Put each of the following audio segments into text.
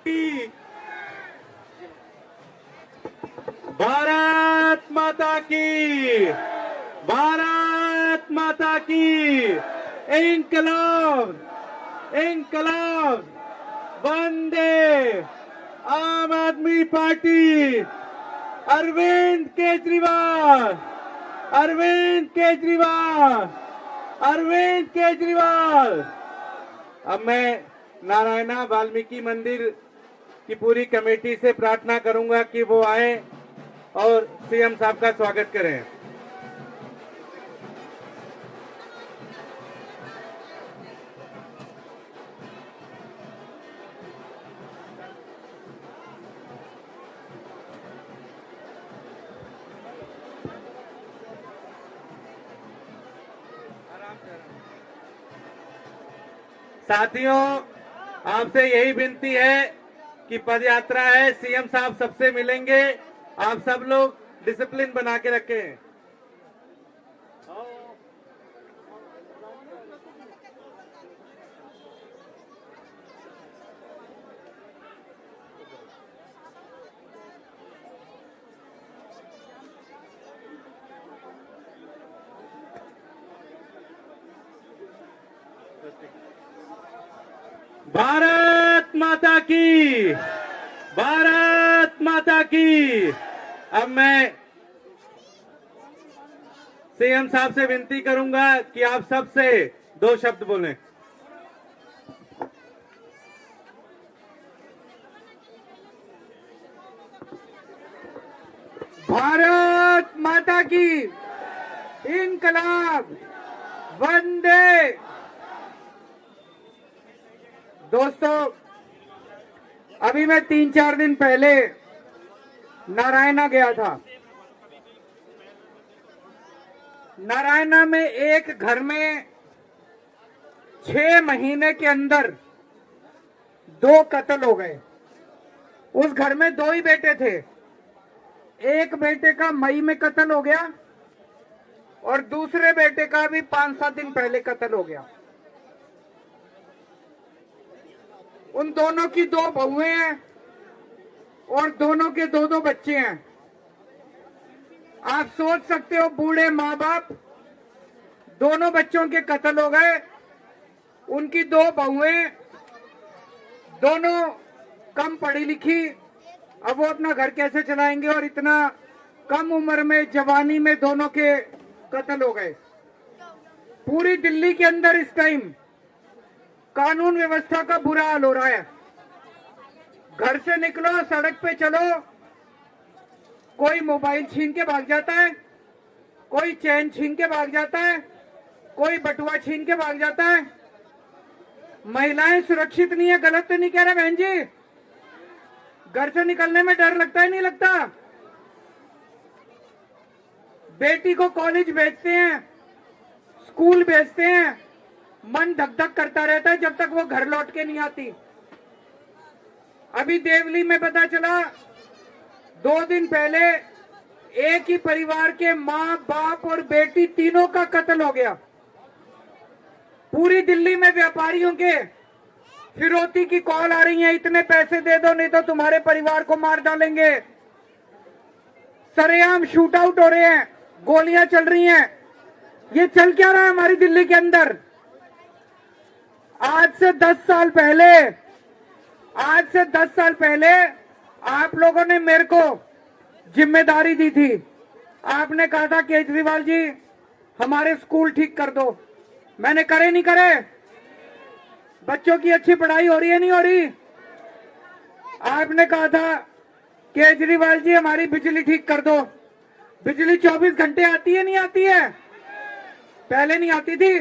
की, भारत माता की, भारत माता की। इंकलाब, इंकलाब, वंदे आम आदमी पार्टी, अरविंद केजरीवाल, अरविंद केजरीवाल, अरविंद केजरीवाल। अब मैं नारायणा वाल्मीकि मंदिर की पूरी कमेटी से प्रार्थना करूंगा कि वो आए और सीएम साहब का स्वागत करें। साथियों, आपसे यही विनती है कि पदयात्रा है, सीएम साहब सबसे मिलेंगे, आप सब लोग डिसिप्लिन बना के रखें। भारत माता की, भारत माता की। अब मैं सीएम साहब से विनती करूंगा कि आप सबसे 2 शब्द बोलें। भारत माता की, इंकलाब, वंदे। दोस्तों, अभी मैं 3-4 दिन पहले नारायणा गया था। नारायणा में एक घर में 6 महीने के अंदर 2 कत्ल हो गए। उस घर में 2 ही बेटे थे। एक बेटे का मई में कत्ल हो गया और दूसरे बेटे का भी 5-7 दिन पहले कत्ल हो गया। उन दोनों की 2 बहुएं हैं और दोनों के 2-2 बच्चे हैं। आप सोच सकते हो, बूढ़े माँ बाप, दोनों बच्चों के कत्ल हो गए, उनकी 2 बहुएं, दोनों कम पढ़ी लिखी, अब वो अपना घर कैसे चलाएंगे? और इतना कम उम्र में, जवानी में दोनों के कत्ल हो गए। पूरी दिल्ली के अंदर इस टाइम कानून व्यवस्था का बुरा हाल हो रहा है। घर से निकलो, सड़क पे चलो, कोई मोबाइल छीन के भाग जाता है, कोई चैन छीन के भाग जाता है, कोई बटुआ छीन के भाग जाता है। महिलाएं सुरक्षित नहीं है। गलत तो नहीं कह रहे बहन जी? घर से निकलने में डर लगता है, नहीं लगता? बेटी को कॉलेज भेजते हैं, स्कूल भेजते हैं, मन धक धक करता रहता है जब तक वो घर लौट के नहीं आती। अभी देवली में पता चला, 2 दिन पहले एक ही परिवार के माँ, बाप और बेटी तीनों का कत्ल हो गया। पूरी दिल्ली में व्यापारियों के फिरौती की कॉल आ रही है, इतने पैसे दे दो नहीं तो तुम्हारे परिवार को मार डालेंगे। सरेआम शूट आउट हो रहे हैं, गोलियां चल रही हैं। ये चल क्या रहा है हमारी दिल्ली के अंदर? आज से 10 साल पहले आप लोगों ने मेरे को जिम्मेदारी दी थी। आपने कहा था केजरीवाल जी हमारे स्कूल ठीक कर दो। मैंने करे नहीं करे? बच्चों की अच्छी पढ़ाई हो रही है, नहीं हो रही? आपने कहा था केजरीवाल जी हमारी बिजली ठीक कर दो। बिजली 24 घंटे आती है, नहीं आती है? पहले नहीं आती थी,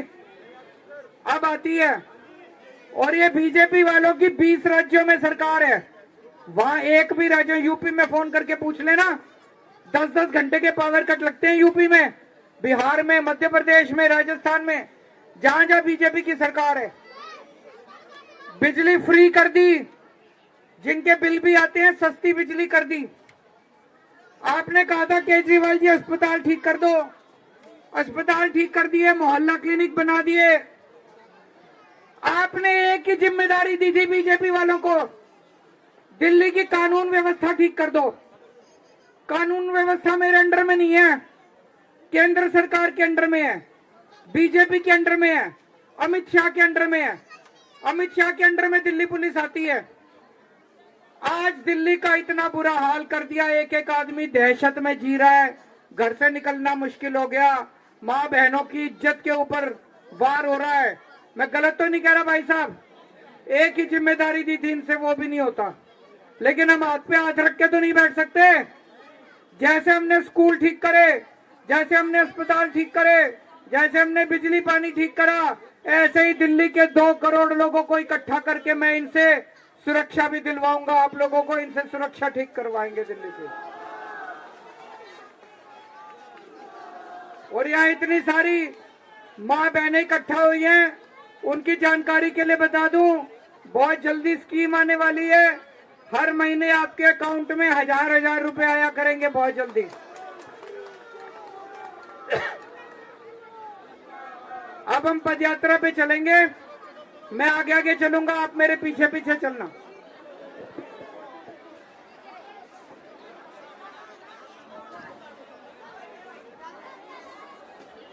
अब आती है। और ये बीजेपी वालों की 20 राज्यों में सरकार है, वहां एक भी राज्य, यूपी में फोन करके पूछ लेना, 10-10 घंटे के पावर कट लगते हैं यूपी में, बिहार में, मध्य प्रदेश में, राजस्थान में, जहां जहां बीजेपी की सरकार है। बिजली फ्री कर दी, जिनके बिल भी आते हैं सस्ती बिजली कर दी। आपने कहा था केजरीवाल जी अस्पताल ठीक कर दो, अस्पताल ठीक कर दिए, मोहल्ला क्लिनिक बना दिए। आपने एक ही जिम्मेदारी दी थी बीजेपी वालों को, दिल्ली की कानून व्यवस्था ठीक कर दो। कानून व्यवस्था मेरे अंडर में नहीं है, केंद्र सरकार के अंडर में है, बीजेपी के अंडर में है, अमित शाह के अंडर में है। अमित शाह के अंडर में दिल्ली पुलिस आती है। आज दिल्ली का इतना बुरा हाल कर दिया, एक एक आदमी दहशत में जी रहा है, घर से निकलना मुश्किल हो गया, माँ बहनों की इज्जत के ऊपर वार हो रहा है। मैं गलत तो नहीं कह रहा भाई साहब, एक ही जिम्मेदारी दी थी इनसे, वो भी नहीं होता। लेकिन हम हाथ पे हाथ रख के तो नहीं बैठ सकते। जैसे हमने स्कूल ठीक करे, जैसे हमने अस्पताल ठीक करे, जैसे हमने बिजली पानी ठीक करा, ऐसे ही दिल्ली के 2 करोड़ लोगों को इकट्ठा करके मैं इनसे सुरक्षा भी दिलवाऊंगा। आप लोगों को इनसे सुरक्षा ठीक करवाएंगे दिल्ली से। और यहाँ इतनी सारी माँ बहनें इकट्ठा हुई हैं, उनकी जानकारी के लिए बता दूं, बहुत जल्दी स्कीम आने वाली है। हर महीने आपके अकाउंट में 1000-1000 रुपए आया करेंगे बहुत जल्दी। अब हम पदयात्रा पे चलेंगे, मैं आगे आगे चलूंगा, आप मेरे पीछे पीछे चलना।